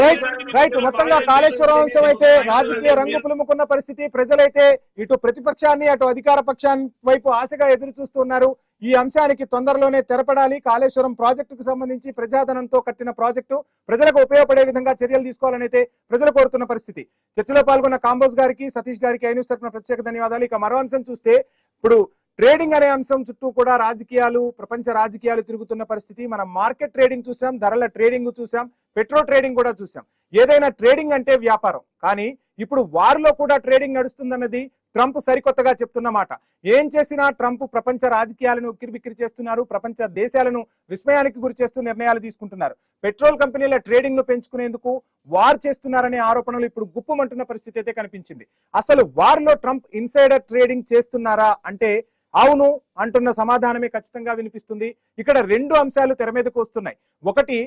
Right right మొత్తంగా కాళేశ్వరం అంశం అయితే రాజకీయ రంగు పులుముకున్న పరిస్థితి. ప్రజలైతే ఇటు ప్రతిపక్షాన్ని అటు అధికార పక్షాన్ని వైపు ఆశగా ఎదురు చూస్తున్నారు. ఈ అంశానికి తొందరలోనే తెరపడాలి. కాళేశ్వరం ప్రాజెక్టుకు సంబంధించి ప్రజాధనంతో కట్టిన ప్రాజెక్టు ప్రజలకు ఉపయోగపడే విధంగా చర్యలు తీసుకోవాలని అయితే ప్రజలు కోరుతున్న పరిస్థితి. చర్చలో పాల్గొన్న కాంబోజ్ గారికి, సతీష్ గారికి ఐన్యూస్ తరఫున ప్రత్యేక ధన్యవాదాలు. ఇక మరో అంశం చూస్తే ఇప్పుడు ట్రేడింగ్ అనే అంశం చుట్టూ కూడా రాజకీయాలు, ప్రపంచ రాజకీయాలు తిరుగుతున్న పరిస్థితి. మనం మార్కెట్ ట్రేడింగ్ చూసాం, ధరల ట్రేడింగ్ చూసాం, పెట్రోల్ ట్రేడింగ్ కూడా చూసాం. ఏదైనా ట్రేడింగ్ అంటే వ్యాపారం, కానీ ఇప్పుడు వారిలో కూడా ట్రేడింగ్ నడుస్తుందన్నది ట్రంప్ సరికొత్తగా చెప్తున్న మాట. ఏం చేసినా ట్రంప్ ప్రపంచ రాజకీయాలను ఉక్కిరిబిక్కిరి చేస్తున్నారు, ప్రపంచ దేశాలను విస్మయానికి గురి చేస్తూ నిర్ణయాలు తీసుకుంటున్నారు. పెట్రోల్ కంపెనీల ట్రేడింగ్ ను పెంచుకునేందుకు వార్ చేస్తున్నారనే ఆరోపణలు ఇప్పుడు గుప్పుమంటున్న పరిస్థితి అయితే కనిపించింది. అసలు వారిలో ట్రంప్ ఇన్సైడర్ ట్రేడింగ్ చేస్తున్నారా అంటే అవును అంటున్న సమాధానమే ఖచ్చితంగా వినిపిస్తుంది. ఇక్కడ రెండు అంశాలు తెర మీదకు వస్తున్నాయి. ఒకటి,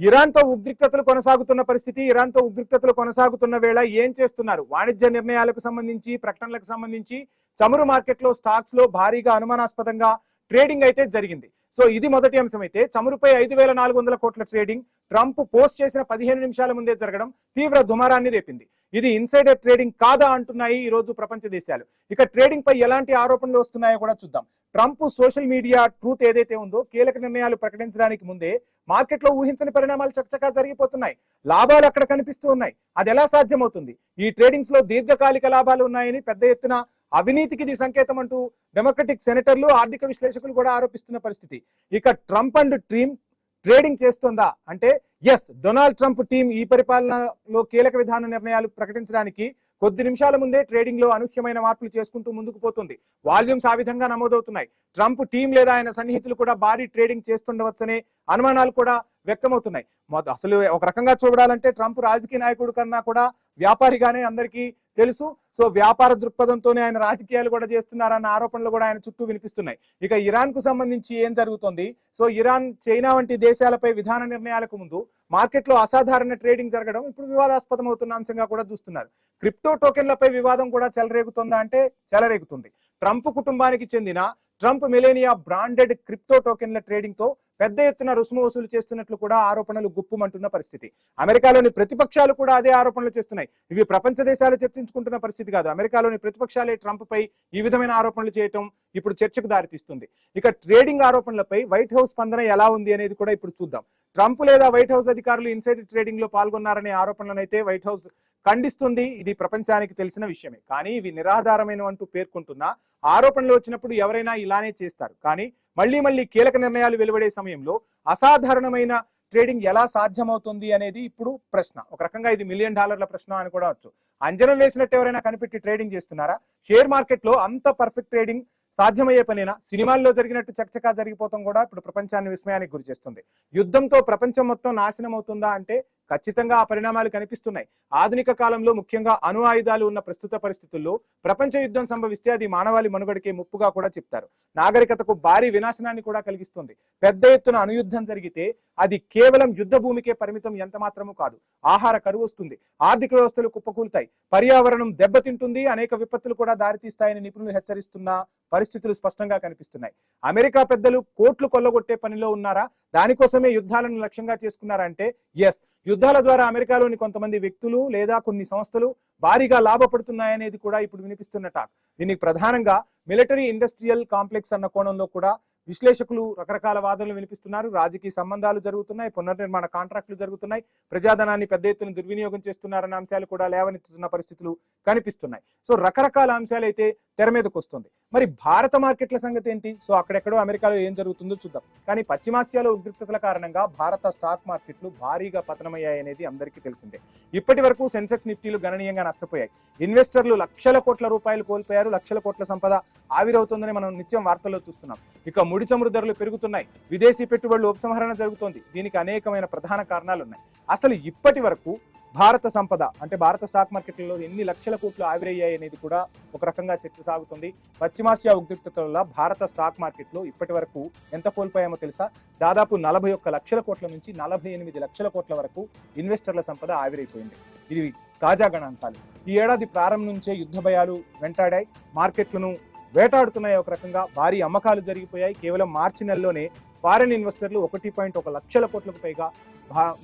ఇరాన్తో ఉద్రిక్తతలు కొనసాగుతున్న పరిస్థితి. ఇరాన్తో ఉద్రిక్తతలు కొనసాగుతున్న వేళ ఏం చేస్తున్నారు? వాణిజ్య నిర్ణయాలకు సంబంధించి, ప్రకటనలకు సంబంధించి చమురు మార్కెట్లో, స్టాక్స్ లో భారీగా అనుమానాస్పదంగా ట్రేడింగ్ అయితే జరిగింది. సో ఇది మొదటి అంశం. అయితే చమురుపై 5,400 కోట్ల ట్రేడింగ్ ట్రంప్ పోస్ట్ చేసిన 15 నిమిషాల ముందే జరగడం తీవ్ర దుమారాన్ని రేపింది. ఇది ఇన్సైడర్ ట్రేడింగ్ కాదా అంటున్నాయి ఈ రోజు ప్రపంచ దేశాలు. ఇక ట్రేడింగ్ పై ఎలాంటి ఆరోపణలు వస్తున్నాయో కూడా చూద్దాం. ట్రంప్ సోషల్ మీడియా ట్రూత్ ఏదైతే ఉందో, కీలక నిర్ణయాలు ప్రకటించడానికి ముందే మార్కెట్లో ఊహించని పరిణామాలు చకచకా జరిగిపోతున్నాయి. లాభాలు అక్కడ కనిపిస్తూ ఉన్నాయి. అది ఎలా సాధ్యమవుతుంది? ఈ ట్రేడింగ్స్ లో దీర్ఘకాలిక లాభాలు ఉన్నాయని, పెద్ద ఎత్తున అవినీతికి ఇది సంకేతం అంటూ డెమోక్రటిక్ సెనేటర్లు, ఆర్థిక విశ్లేషకులు కూడా ఆరోపిస్తున్న పరిస్థితి. ఇక ట్రంప్ అండ్ టీమ్ ట్రేడింగ్ చేస్తుందా అంటే ఎస్, డొనాల్డ్ ట్రంప్ టీం ఈ పరిపాలనలో కీలక విధాన నిర్ణయాలు ప్రకటించడానికి కొద్ది నిమిషాల ముందే ట్రేడింగ్ లో అనూహ్యమైన మార్పులు చేసుకుంటూ ముందుకు పోతుంది. వాల్యూమ్స్ ఆ విధంగా నమోదవుతున్నాయి. ట్రంప్ టీం లేదా ఆయన సన్నిహితులు కూడా భారీ ట్రేడింగ్ చేస్తుండవచ్చనే అనుమానాలు కూడా వ్యక్తమవుతున్నాయి. అసలు ఒక రకంగా చూడాలంటే ట్రంప్ రాజకీయ నాయకుడు కన్నా కూడా వ్యాపారిగానే అందరికీ తెలుసు. సో వ్యాపార దృక్పథంతోనే ఆయన రాజకీయాలు కూడా చేస్తున్నారన్న ఆరోపణలు కూడా ఆయన చుట్టూ వినిపిస్తున్నాయి. ఇక ఇరాన్ కు సంబంధించి ఏం జరుగుతుంది? సో ఇరాన్, చైనా వంటి దేశాలపై విధాన నిర్ణయాలకు ముందు మార్కెట్లో అసాధారణ ట్రేడింగ్ జరగడం ఇప్పుడు వివాదాస్పదం అవుతున్న అంశంగా కూడా చూస్తున్నారు. క్రిప్టో టోకెన్లపై వివాదం కూడా చెలరేగుతుందా అంటే చెలరేగుతుంది. ట్రంప్ కుటుంబానికి చెందిన Trump millennia branded crypto టోకెన్ల trading తో పెద్ద ఎత్తున రుసుము వసూలు చేస్తున్నట్లు కూడా ఆరోపణలు గుప్పుమంటున్న పరిస్థితి. అమెరికాలోని ప్రతిపక్షాలు కూడా అదే ఆరోపణలు చేస్తున్నాయి. ఇవి ప్రపంచ దేశాలు చర్చించుకుంటున్న పరిస్థితి కాదు. అమెరికాలోని ప్రతిపక్షాలే ట్రంప్ పై ఈ విధమైన ఆరోపణలు చేయటం ఇప్పుడు చర్చకు దారితీస్తుంది. ఇక ట్రేడింగ్ ఆరోపణలపై వైట్ హౌస్ స్పందన ఎలా ఉంది అనేది కూడా ఇప్పుడు చూద్దాం. ట్రంప్ లేదా వైట్ హౌస్ అధికారులు ఇన్సైడర్ ట్రేడింగ్ లో పాల్గొన్నారనే ఆరోపణలను అయితే వైట్ హౌస్ ఖండిస్తుంది. ఇది ప్రపంచానికి తెలిసిన విషయమే. కానీ ఇవి నిరాధారమైన అంటూ పేర్కొంటున్న ఆరోపణలు వచ్చినప్పుడు ఎవరైనా ఇలానే చేస్తారు. కానీ మళ్ళీ కీలక నిర్ణయాలు వెలువడే సమయంలో అసాధారణమైన ట్రేడింగ్ ఎలా సాధ్యమవుతుంది అనేది ఇప్పుడు ప్రశ్న. ఒక రకంగా ఇది $1 మిలియన్ ప్రశ్న అని కూడా వచ్చు. అంజనం వేసినట్టు ఎవరైనా కనిపెట్టి ట్రేడింగ్ చేస్తున్నారా? షేర్ మార్కెట్ లో అంత పర్ఫెక్ట్ ట్రేడింగ్ సాధ్యమయ్యే పనేనా? సినిమాల్లో జరిగినట్టు చకచకా జరిగిపోవడం కూడా ఇప్పుడు ప్రపంచాన్ని విస్మయానికి గురి చేస్తుంది. యుద్ధంతో ప్రపంచం మొత్తం నాశనం అవుతుందా అంటే ఖచ్చితంగా ఆ పరిణామాలు కనిపిస్తున్నాయి. ఆధునిక కాలంలో ముఖ్యంగా అణు ఆయుధాలు ఉన్న ప్రస్తుత పరిస్థితుల్లో ప్రపంచ యుద్ధం సంభవిస్తే అది మానవాళి మనుగడకే ముప్పుగా కూడా చెప్తారు. నాగరికతకు భారీ వినాశనాన్ని కూడా కలిగిస్తుంది. పెద్ద ఎత్తున అణుయుద్ధం జరిగితే అది కేవలం యుద్ధ భూమికే పరిమితం ఎంత మాత్రమూ కాదు. ఆహార కరువు వస్తుంది, ఆర్థిక వ్యవస్థలు కుప్పకూలుతాయి, పర్యావరణం దెబ్బతింటుంది, అనేక విపత్తులు కూడా దారితీస్తాయని నిపుణులు హెచ్చరిస్తున్న పరిస్థితులు స్పష్టంగా కనిపిస్తున్నాయి. అమెరికా పెద్దలు కోట్లు కొల్లగొట్టే పనిలో ఉన్నారా? దానికోసమే యుద్ధాలను లక్ష్యంగా చేసుకున్నారా అంటే ఎస్, యుద్ధాల ద్వారా అమెరికాలోని కొంతమంది వ్యక్తులు లేదా కొన్ని సంస్థలు భారీగా లాభపడుతున్నాయనేది కూడా ఇప్పుడు వినిపిస్తున్న టాక్. దీనికి ప్రధానంగా మిలిటరీ ఇండస్ట్రియల్ కాంప్లెక్స్ అన్న కోణంలో కూడా విశ్లేషకులు రకరకాల వాదనలు వినిపిస్తున్నారు. రాజకీయ సంబంధాలు జరుగుతున్నాయి, పునర్నిర్మాణ కాంట్రాక్టులు జరుగుతున్నాయి, ప్రజాధనాన్ని పెద్ద ఎత్తున దుర్వినియోగం చేస్తున్నారన్న అంశాలు కూడా లేవనెత్తుతున్న పరిస్థితులు కనిపిస్తున్నాయి. సో రకరకాల అంశాలు అయితే తెర మీదకు వస్తుంది. మరి భారత మార్కెట్ల సంగతి ఏంటి? సో అక్కడెక్కడో అమెరికాలో ఏం జరుగుతుందో చూద్దాం. కానీ పశ్చిమాసియాలో ఉద్రిక్తతల కారణంగా భారత స్టాక్ మార్కెట్లు భారీగా పతనమయ్యాయనేది అందరికీ తెలిసిందే. ఇప్పటి వరకు సెన్సెక్స్, నిఫ్టీలు గణనీయంగా నష్టపోయాయి. ఇన్వెస్టర్లు లక్షల కోట్ల రూపాయలు కోల్పోయారు. లక్షల కోట్ల సంపద ఆవిరవుతుందని మనం నిత్యం వార్తల్లో చూస్తున్నాం. ఇక ముడి చమురు ధరలు పెరుగుతున్నాయి, విదేశీ పెట్టుబడులు ఉపసంహరణ జరుగుతోంది. దీనికి అనేకమైన ప్రధాన కారణాలు ఉన్నాయి. అసలు ఇప్పటి వరకు భారత సంపద అంటే భారత స్టాక్ మార్కెట్లలో ఎన్ని లక్షల కోట్లు ఆవిరయ్యాయి అనేది కూడా ఒక రకంగా చర్చ సాగుతుంది. పశ్చిమాసియా ఉద్రిక్తతల వల్ల భారత స్టాక్ మార్కెట్లో ఇప్పటి వరకు ఎంత కోల్పోయామో తెలుసా? దాదాపు 41 లక్షల కోట్ల నుంచి 48 లక్షల కోట్ల వరకు ఇన్వెస్టర్ల సంపద ఆవిరైపోయింది. ఇది తాజా గణాంకాలు. ఈ ఏడాది ప్రారంభం నుంచే యుద్ధ భయాలు వెంటాడాయి, మార్కెట్లను వేటాడుతున్నాయి. ఒక రకంగా భారీ అమ్మకాలు జరిగిపోయాయి. కేవలం మార్చి నెలలోనే ఫారెన్ ఇన్వెస్టర్లు 1.1 లక్షల కోట్లకు పైగా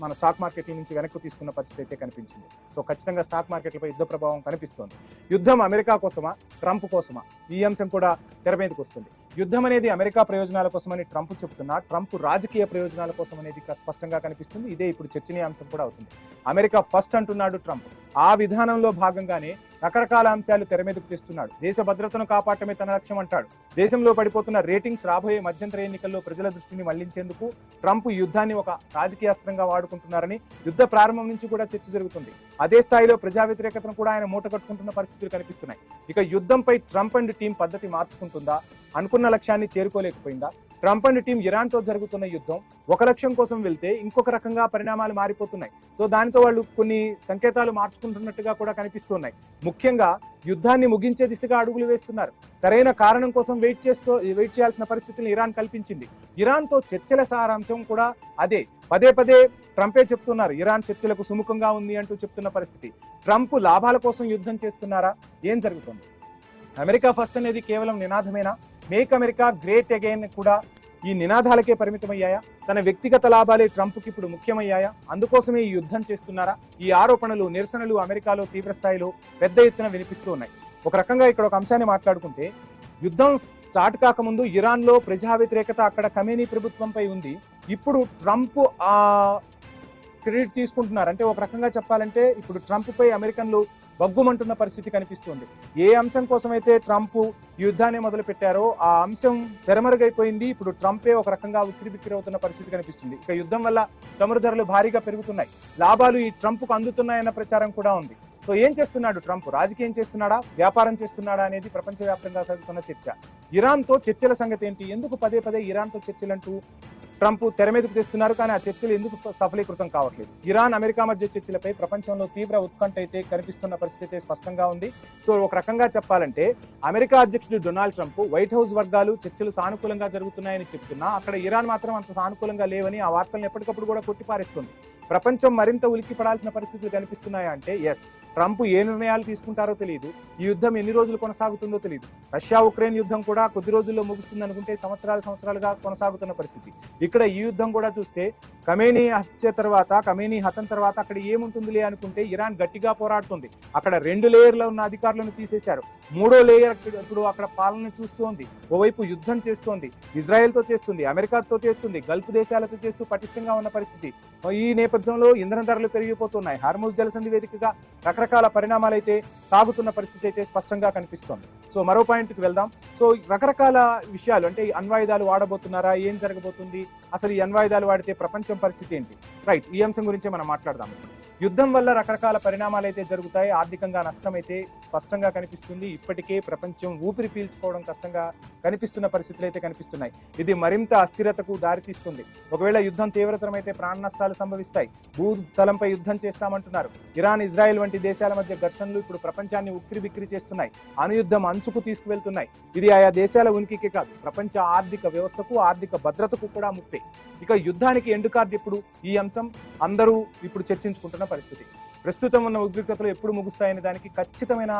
మన స్టాక్ మార్కెట్ల నుంచి వెనక్కు తీసుకున్న పరిస్థితి అయితే కనిపించింది. సో ఖచ్చితంగా స్టాక్ మార్కెట్లపై యుద్ధ ప్రభావం కనిపిస్తోంది. యుద్ధం అమెరికా కోసమా, ట్రంప్ కోసమా? ఈ అంశం కూడా తెర మీదకి వస్తుంది. యుద్ధం అనేది అమెరికా ప్రయోజనాల కోసమని ట్రంప్ చెబుతున్నా, ట్రంప్ రాజకీయ ప్రయోజనాల కోసం అనేది స్పష్టంగా కనిపిస్తుంది. ఇదే ఇప్పుడు చర్చనీయాంశం కూడా అవుతుంది. అమెరికా ఫస్ట్ అంటున్నాడు ట్రంప్. ఆ విధానంలో భాగంగానే రకరకాల అంశాలు తెర మీదకు తెస్తున్నాడు. దేశ భద్రతను కాపాడటమే తన లక్ష్యం అంటాడు. దేశంలో పడిపోతున్న రేటింగ్స్ రాబోయే మధ్యంతర ఎన్నికల్లో ప్రజల దృష్టిని మళ్లించేందుకు ట్రంప్ యుద్ధాన్ని ఒక రాజకీయాస్త్రంగా వాడుకుంటున్నారని యుద్ధ ప్రారంభం నుంచి కూడా చర్చ జరుగుతుంది. అదే స్థాయిలో ప్రజా వ్యతిరేకతను కూడా ఆయన మూట కట్టుకుంటున్న పరిస్థితులు కనిపిస్తున్నాయి. ఇక యుద్ధంపై ట్రంప్ అండ్ టీం పద్ధతి మార్చుకుంటుందా? అనుకున్న లక్ష్యాన్ని చేరుకోలేకపోయిందా? ట్రంప్ అండ్ టీం ఇరాన్ తో జరుగుతున్న యుద్ధం ఒక లక్ష్యం కోసం వెళ్తే ఇంకొక రకంగా పరిణామాలు మారిపోతున్నాయి. సో దానితో వాళ్ళు కొన్ని సంకేతాలు మార్చుకుంటున్నట్టుగా కూడా కనిపిస్తున్నాయి. ముఖ్యంగా యుద్ధాన్ని ముగించే దిశగా అడుగులు వేస్తున్నారు. సరైన కారణం కోసం వెయిట్ చేయాల్సిన పరిస్థితిని ఇరాన్ కల్పించింది. ఇరాన్ తో చర్చల సారాంశం కూడా అదే. పదే పదే ట్రంపే చెప్తున్నారు ఇరాన్ చర్చలకు సుముఖంగా ఉంది అంటూ చెప్తున్న పరిస్థితి. ట్రంప్ లాభాల కోసం యుద్ధం చేస్తున్నారా? ఏం జరుగుతుంది? అమెరికా ఫస్ట్ అనేది కేవలం నినాదమేనా? మేక్ అమెరికా గ్రేట్ అగైన్ కూడా ఈ నినాదాలకే పరిమితమయ్యాయా? తన వ్యక్తిగత లాభాలే ట్రంప్కి ఇప్పుడు ముఖ్యమయ్యాయా? అందుకోసమే ఈ యుద్ధం చేస్తున్నారా? ఈ ఆరోపణలు, నిరసనలు అమెరికాలో తీవ్ర స్థాయిలో పెద్ద ఎత్తున వినిపిస్తూ ఉన్నాయి. ఒక రకంగా ఇక్కడ ఒక అంశాన్ని మాట్లాడుకుంటే, యుద్ధం స్టార్ట్ కాకముందు ఇరాన్లో ప్రజా వ్యతిరేకత అక్కడ ఖమేనీ ప్రభుత్వంపై ఉంది. ఇప్పుడు ట్రంప్ ఆ క్రెడిట్ తీసుకుంటున్నారు. అంటే ఒక రకంగా చెప్పాలంటే ఇప్పుడు ట్రంప్ పై అమెరికన్లు బగ్గుమంటున్న పరిస్థితి కనిపిస్తుంది. ఏ అంశం కోసమైతే ట్రంప్ యుద్ధాన్ని మొదలు పెట్టారో ఆ అంశం తెరమరుగైపోయింది. ఇప్పుడు ట్రంపే ఒక రకంగా ఉక్కిరిబిక్కిరి అవుతున్న పరిస్థితి కనిపిస్తుంది. ఇక యుద్ధం వల్ల చమురు ధరలు భారీగా పెరుగుతున్నాయి. లాభాలు ఈ ట్రంప్కు అందుతున్నాయన్న ప్రచారం కూడా ఉంది. సో ఏం చేస్తున్నాడు ట్రంప్? రాజకీయం చేస్తున్నాడా, వ్యాపారం చేస్తున్నాడా అనేది ప్రపంచవ్యాప్తంగా సాగుతున్న చర్చ. ఇరాన్తో చర్చల సంగతి ఏంటి? ఎందుకు పదే పదే ఇరాన్తో చర్చలంటూ ట్రంప్ తెర మీదకు తెస్తున్నారు? కానీ ఆ చర్చలు ఎందుకు సఫలీకృతం కావట్లేదు? ఇరాన్ అమెరికా మధ్య చర్చలపై ప్రపంచంలో తీవ్ర ఉత్కంఠ అయితే కనిపిస్తున్న పరిస్థితి స్పష్టంగా ఉంది. సో ఒక రకంగా చెప్పాలంటే అమెరికా అధ్యక్షుడు డొనాల్డ్ ట్రంప్, వైట్ హౌస్ వర్గాలు చర్చలు సానుకూలంగా జరుగుతున్నాయని చెప్తున్నా అక్కడ ఇరాన్ మాత్రం అంత సానుకూలంగా లేవని ఆ వార్తలను ఎప్పటికప్పుడు కూడా కొట్టిపారేస్తుంది. ప్రపంచం మరింత ఉలిక్కి పడాల్సిన పరిస్థితులు కనిపిస్తున్నాయా అంటే ఎస్. ట్రంప్ ఏ నిర్ణయాలు తీసుకుంటారో తెలియదు. ఈ యుద్ధం ఎన్ని రోజులు కొనసాగుతుందో తెలియదు. రష్యా ఉక్రెయిన్ యుద్ధం కూడా కొద్ది రోజుల్లో ముగుస్తుంది అనుకుంటే సంవత్సరాలుగా కొనసాగుతున్న పరిస్థితి. ఇక్కడ ఈ యుద్ధం కూడా చూస్తే ఖమేనీ హత్య తర్వాత అక్కడ ఏముంటుందిలే అనుకుంటే ఇరాన్ గట్టిగా పోరాడుతుంది. అక్కడ 2 లేయర్లో ఉన్న అధికారులను తీసేశారు. 3వ లేయర్ ఇప్పుడు అక్కడ పాలన చూస్తోంది. ఓవైపు యుద్ధం చేస్తోంది, ఇజ్రాయెల్తో చేస్తుంది, అమెరికాతో చేస్తుంది, గల్ఫ్ దేశాలతో చేస్తూ పటిష్టంగా ఉన్న పరిస్థితి. ఈ నేపథ్యంలో ఇంధన ధరలు పెరిగిపోతున్నాయి. హార్ముజ్ జలసంధి వేదికగా రకరకాల పరిణామాలు అయితే సాగుతున్న పరిస్థితి అయితే స్పష్టంగా కనిపిస్తోంది. సో మరో పాయింట్కి వెళ్దాం. సో రకరకాల విషయాలు అంటే అణ్వాయుధాలు వాడబోతున్నారా, ఏం జరగబోతుంది, అసలు ఈ అణ్వాయుధాలు వాడితే ప్రపంచం పరిస్థితి ఏంటి? రైట్, ఈ అంశం గురించి మనం మాట్లాడదాం. యుద్ధం వల్ల రకరకాల పరిణామాలు అయితే జరుగుతాయి. ఆర్థికంగా నష్టం అయితే స్పష్టంగా కనిపిస్తుంది. ఇప్పటికే ప్రపంచం ఊపిరి పీల్చుకోవడం కష్టంగా కనిపిస్తున్న పరిస్థితులు అయితే కనిపిస్తున్నాయి. ఇది మరింత అస్థిరతకు దారితీస్తుంది. ఒకవేళ యుద్ధం తీవ్రతరమైతే ప్రాణ నష్టాలు సంభవిస్తాయి. భూతలంపై యుద్ధం చేస్తామంటున్నారు. ఇరాన్, ఇజ్రాయెల్ వంటి దేశాల మధ్య ఘర్షణలు ఇప్పుడు ప్రపంచాన్ని ఉక్కిరిబిక్కిరి చేస్తున్నాయి. అణుయుద్ధం అంచుకు తీసుకువెళ్తున్నాయి. ఇది ఆయా దేశాల ఉనికికే కాదు, ప్రపంచ ఆర్థిక వ్యవస్థకు, ఆర్థిక భద్రతకు కూడా ముప్పే. ఇక యుద్ధానికి ఎండ్ కార్డ్ ఎప్పుడు? ఈ అంశం అందరూ ఇప్పుడు చర్చించుకుంటున్న పరిస్థితి. ప్రస్తుతం ఉన్న ఉద్రిక్తతలు ఎప్పుడు ముగుస్తాయనే దానికి ఖచ్చితమైన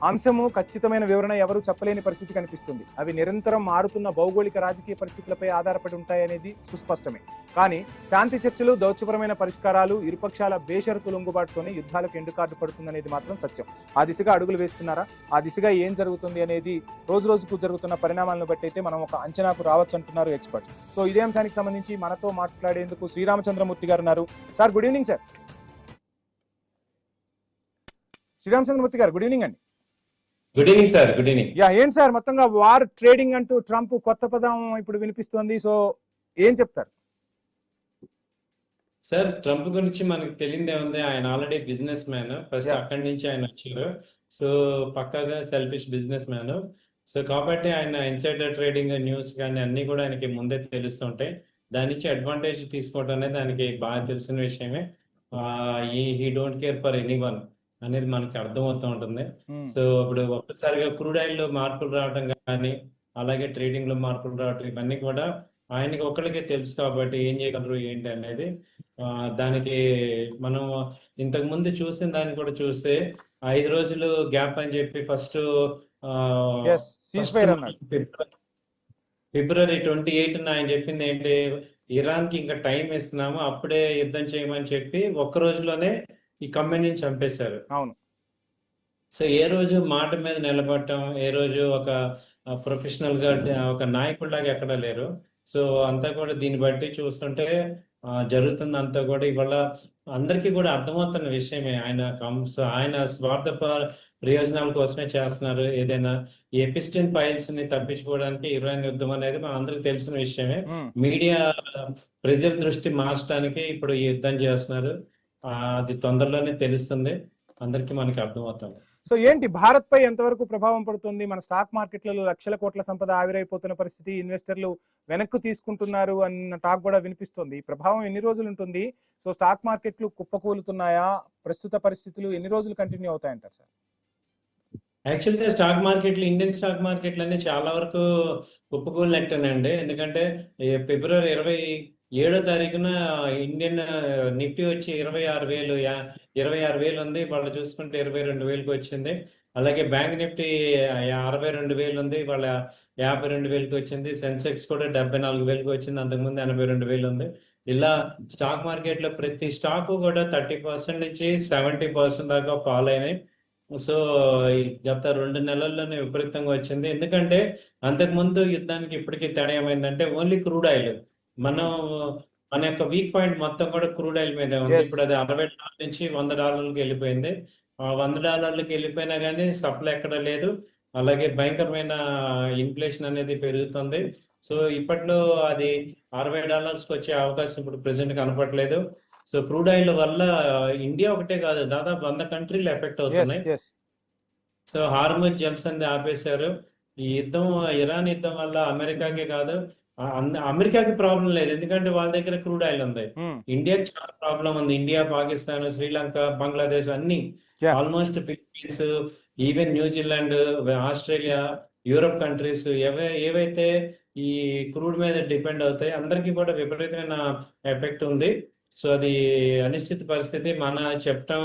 అంశము, ఖచ్చితమైన వివరణ ఎవరు చెప్పలేని పరిస్థితి కనిపిస్తుంది. అవి నిరంతరం మారుతున్న భౌగోళిక రాజకీయ పరిస్థితులపై ఆధారపడి ఉంటాయనేది సుస్పష్టమే. కానీ శాంతి చర్చలు, దౌత్యపరమైన పరిష్కారాలు, ఇరుపక్షాల బేషరతు లొంగుబాటుతోనే యుద్ధాలకు ఎండు కార్డు పడుతుందనేది మాత్రం సత్యం. ఆ దిశగా అడుగులు వేస్తున్నారా? ఆ దిశగా ఏం జరుగుతుంది అనేది రోజు రోజుకు జరుగుతున్న పరిణామాలను బట్టి అయితే మనం ఒక అంచనాకు రావచ్చు అంటున్నారు ఎక్స్పర్ట్స్. సో ఇదే అంశానికి సంబంధించి మనతో మాట్లాడేందుకు శ్రీరామచంద్రమూర్తి గారు ఉన్నారు. Sir, good evening sir. Sriramachandramurthy గారు, గుడ్ ఈవినింగ్ అండి. Good evening sir. Good evening. ఏంటి సార్, మొత్తంగా వార్ ట్రేడింగ్ అంటూ ట్రంప్ కొత్త పదం ఇప్పుడు వినిపిస్తోంది. సో ఏం చెప్తారు సార్? ట్రంప్ గురించి మనకు తెలియదే ఉంది. ఆయన ఆల్రెడీ బిజినెస్ మ్యాన్. ఫస్ట్ అక్కడి నుంచి ఆయన వచ్చారు. సో పక్కాగా సెల్ఫిష్ బిజినెస్ మ్యాన్. సో కాబట్టి ఆయన ఇన్సైడర్ ట్రేడింగ్ న్యూస్ కానీ అన్ని కూడా ఆయనకి ముందే తెలుస్తుంటాయి. దాని నుంచి అడ్వాంటేజ్ తీసుకోవడం అనేది దానికి బాగా తెలిసిన విషయమే. He don't care for anyone అనేది మనకి అర్థమవుతూ ఉంటుంది. సో ఇప్పుడు ఒక్కసారిగా క్రూడ్ ఆయిల్ లో మార్పులు రావడం కానీ, అలాగే ట్రేడింగ్ లో మార్పులు రావడం, ఇవన్నీ కూడా ఆయనకి ఒక్కడికే తెలుసు. కాబట్టి ఏం చేయగలరు ఏంటి అనేది దానికి మనం ఇంతకు ముందు చూసిన దాన్ని కూడా చూస్తే 5 రోజులు గ్యాప్ అని చెప్పి ఫస్ట్ ఫిబ్రవరి 28న ఆయన చెప్పింది ఏంటి, ఇరాన్కి ఇంకా టైం ఇస్తున్నాము, అప్పుడే యుద్ధం చేయమని చెప్పి ఒక్క రోజులోనే ఈ ఖమేనీని చంపేశారు. అవును. సో ఏ రోజు మాట మీద నిలబడటం, ఏ రోజు ఒక ప్రొఫెషనల్ గా ఒక నాయకుడిలాగా ఎక్కడా లేరు. సో అంతా కూడా దీన్ని బట్టి చూస్తుంటే జరుగుతుంది అంతా కూడా ఇవాళ అందరికీ కూడా అర్థమవుతున్న విషయమే. ఆయన స్వార్థ ప్రయోజనాల కోసమే చేస్తున్నారు. ఏదైనా ఈ ఎపిస్టిన్ ఫైల్స్ ని తప్పించుకోవడానికి ఇరాన్ యుద్ధం అనేది మన అందరికి తెలిసిన విషయమే. మీడియా ప్రజల దృష్టి మార్చడానికి ఇప్పుడు ఈ యుద్ధం చేస్తున్నారు. అది తొందరలోనే తెలుస్తుంది, అందరికీ మనకి అర్థమవుతుంది. సో ఏంటి భారత్ పై ఎంతవరకు ప్రభావం పడుతుంది? మన స్టాక్ మార్కెట్లలో లక్షల కోట్ల సంపద ఆవిరైపోతున్న పరిస్థితి, ఇన్వెస్టర్లు వెనక్కు తీసుకుంటున్నారు అన్న టాక్ కూడా వినిపిస్తుంది. ఈ ప్రభావం ఎన్ని రోజులు ఉంటుంది? సో స్టాక్ మార్కెట్లు కుప్పకూలుతున్నాయా? ప్రస్తుత పరిస్థితులు ఎన్ని రోజులు కంటిన్యూ అవుతాయంటారు సార్? యాక్చువల్గా స్టాక్ మార్కెట్లు, ఇండియన్ స్టాక్ మార్కెట్లు అన్ని చాలా వరకు కుప్పకూలినట్టేనండి. ఎందుకంటే ఫిబ్రవరి 27న ఇండియన్ నిఫ్టీ వచ్చి 26,000 ఉంది. వాళ్ళు చూసుకుంటే 22,000కి వచ్చింది. అలాగే బ్యాంక్ నిఫ్టీ 62,000 ఉంది, వాళ్ళ 52,000కి వచ్చింది. సెన్సెక్స్ కూడా 74,000కి వచ్చింది, అంతకుముందు 82,000 ఉంది. ఇలా స్టాక్ మార్కెట్లో ప్రతి స్టాక్ కూడా 30% నుంచి 70% దాకా ఫాల్ అయినాయి. సో గత 2 నెలల్లోనే విపరీతంగా వచ్చింది. ఎందుకంటే అంతకుముందు యుద్ధానికి ఇప్పటికీ తేడా ఏమైందంటే ఓన్లీ క్రూడ్ ఆయిల్, మన యొక్క వీక్ పాయింట్ మొత్తం కూడా క్రూడ్ ఆయిల్ మీదే ఉంది. ఇప్పుడు అది $60 నుంచి $100కి వెళ్ళిపోయింది. $100కి వెళ్ళిపోయినా కానీ సప్లై ఎక్కడ లేదు. అలాగే భయంకరమైన ఇన్ఫ్లేషన్ అనేది పెరుగుతుంది. సో ఇప్పట్లో అది $60కి వచ్చే అవకాశం ఇప్పుడు ప్రెసెంట్ కనపడలేదు. సో క్రూడ్ ఆయిల్ వల్ల ఇండియా ఒకటే కాదు, దాదాపు 100 కంట్రీలు ఎఫెక్ట్ అవుతున్నాయి. సో హార్ముజ్ జల్సన్ ఆపేశారు. ఈ యుద్ధం, ఇరాన్ యుద్ధం వల్ల అమెరికాకే కాదు, అమెరికాకి ప్రాబ్లం లేదు, ఎందుకంటే వాళ్ళ దగ్గర క్రూడ్ ఆయిల్ ఉంది. ఇండియాకి చాలా ప్రాబ్లం ఉంది. ఇండియా, పాకిస్తాన్, శ్రీలంక, బంగ్లాదేశ్ అన్ని, almost Philippines, even New Zealand, Australia, Europe countries ఏవైతే ఈ క్రూడ్ మీద డిపెండ్ అవుతాయి, అందరికీ కూడా విపరీతమైన ఎఫెక్ట్ ఉంది. సో అది అనిశ్చిత పరిస్థితి. మన చెప్పటం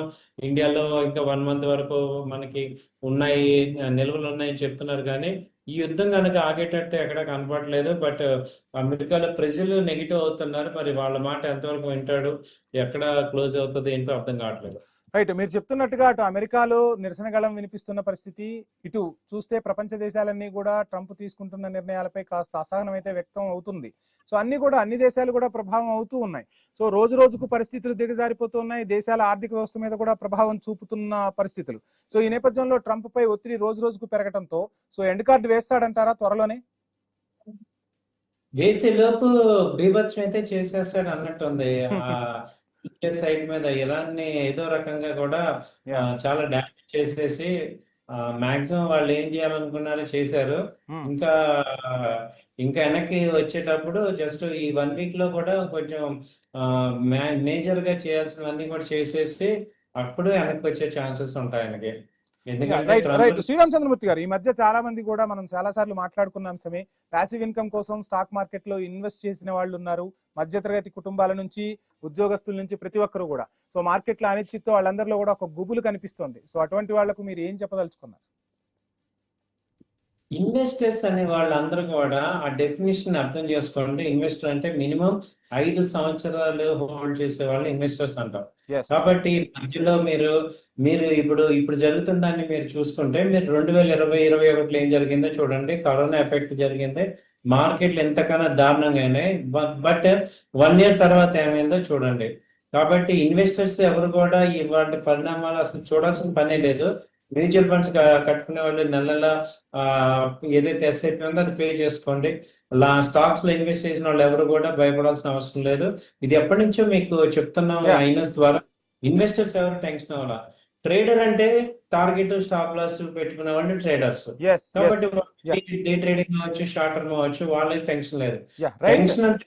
ఇండియాలో ఇంకా 1 మంత్ వరకు మనకి ఉన్నాయి, నిల్వలు ఉన్నాయని చెప్తున్నారు, కానీ ఈ యుద్ధం కనుక ఆగేటట్టు ఎక్కడ కనపడలేదు. బట్ అమెరికాలో ప్రజలు నెగిటివ్ అవుతున్నారు. మరి వాళ్ళ మాట ఎంతవరకు వింటాడు, ఎక్కడ క్లోజ్ అవుతుంది ఏంటో అర్థం కావట్లేదు. రైట్, మీరు చెప్తున్నట్టుగా అటు అమెరికాలో నిరసన గళం వినిపిస్తున్న పరిస్థితి, ఇటు చూస్తే ప్రపంచ దేశాలన్నీ కూడా ట్రంప్ తీసుకుంటున్న నిర్ణయాలపై కాస్త అసహనం అయితే వ్యక్తం అవుతుంది. సో అన్ని దేశాలు కూడా ప్రభావం అవుతూ ఉన్నాయి. సో రోజు రోజుకు పరిస్థితులు దిగజారిపోతున్నాయి. దేశాల ఆర్థిక వ్యవస్థ మీద కూడా ప్రభావం చూపుతున్న పరిస్థితులు. సో ఈ నేపథ్యంలో ట్రంప్ పై ఒత్తిడి రోజు రోజుకు పెరగడంతో సో ఎండ్ కార్డు వేస్తాడంటారా త్వరలోనే? వేసేలోపు బీభత్సం అయితే చేసేస్తాడు అన్నట్టుంది. సైడ్ మీద ఇరాన్ ని ఏదో రకంగా కూడా చాలా డ్యామేజ్ చేసేసి మాక్సిమం వాళ్ళు ఏం చేయాలనుకున్నారో చేశారు. ఇంకా వెనక్కి వచ్చేటప్పుడు జస్ట్ ఈ 1 వీక్ లో కూడా కొంచెం మేజర్ గా చేయాల్సినవన్నీ కూడా చేసేసి అప్పుడు వెనక్కి వచ్చే ఛాన్సెస్ ఉంటాయి ఆయనకి. రైట్, శ్రీరామ్ చంద్రమూర్తి గారు, ఈ మధ్య చాలా మంది కూడా మనం చాలా సార్లు మాట్లాడుకున్న అంశమే, ప్యాసివ్ ఇన్కమ్ కోసం స్టాక్ మార్కెట్ లో ఇన్వెస్ట్ చేసిన వాళ్ళు ఉన్నారు. మధ్యతరగతి కుటుంబాల నుంచి, ఉద్యోగస్తుల నుంచి ప్రతి ఒక్కరు కూడా. సో మార్కెట్ లో అనిశ్చిత్తో వాళ్ళందరిలో కూడా ఒక గుబులు కనిపిస్తోంది. సో అటువంటి వాళ్లకు మీరు ఏం చెప్పదలుచుకున్నారు? ఇన్వెస్టర్స్ అనే వాళ్ళందరూ కూడా ఆ డెఫినేషన్ అర్థం చేసుకోండి. ఇన్వెస్టర్ అంటే మినిమం 5 సంవత్సరాలు హోల్డ్ చేసే వాళ్ళు ఇన్వెస్టర్స్ అంటాం. కాబట్టి మధ్యలో మీరు ఇప్పుడు జరుగుతున్న దాన్ని మీరు చూసుకుంటే, మీరు 2020-21లో ఏం జరిగిందో చూడండి. కరోనా ఎఫెక్ట్ జరిగింది, మార్కెట్లు ఎంతకన్నా దారుణంగా అయినాయి. బట్ 1 year తర్వాత ఏమైందో చూడండి. కాబట్టి ఇన్వెస్టర్స్ ఎవరు కూడా ఇవాటి పరిణామాలు అసలు చూడాల్సిన పనే లేదు. మ్యూచువల్ ఫండ్స్ కట్టుకునే వాళ్ళు నెల ఏదైతే ఎస్ఐపి ఉందో అది పే చేసుకోండి. స్టాక్స్ లో ఇన్వెస్ట్ చేసిన వాళ్ళు ఎవరు కూడా భయపడాల్సిన అవసరం లేదు. ఇది ఎప్పటి నుంచో మీకు చెప్తున్నాం ఐనస్ ద్వారా. ఇన్వెస్టర్స్ ఎవరు టెన్షన్ అవ్వాలా. ట్రేడర్ అంటే టార్గెట్, స్టాప్ లాస్ పెట్టుకునే వాళ్ళు ట్రేడర్స్. కాబట్టి డే ట్రేడింగ్ అవ్వచ్చు, షార్ట్ టర్మ్ అవ్వచ్చు, వాళ్ళకి టెన్షన్ లేదు. టెన్షన్ అంటే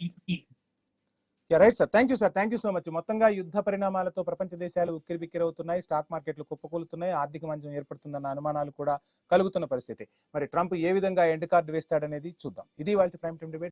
right sir, thank you sir, thank you so much. మొత్తంగా యుద్ధ పరిణామాలతో ప్రపంచ దేశాలు ఉక్కిరిబిక్కిరవుతున్నాయి, స్టాక్ మార్కెట్లు కుప్పకూలుతున్నాయి, ఆర్థిక మంచం ఏర్పడుతుందన్న అనుమానాలు కూడా కలుగుతున్న పరిస్థితి. మరి ట్రంప్ ఏ విధంగా ఎండ్ కార్డు వేస్తాడనేది చూద్దాం. ఇది వాళ్ళ ప్రైమ్ టైమ్ డిబేట్.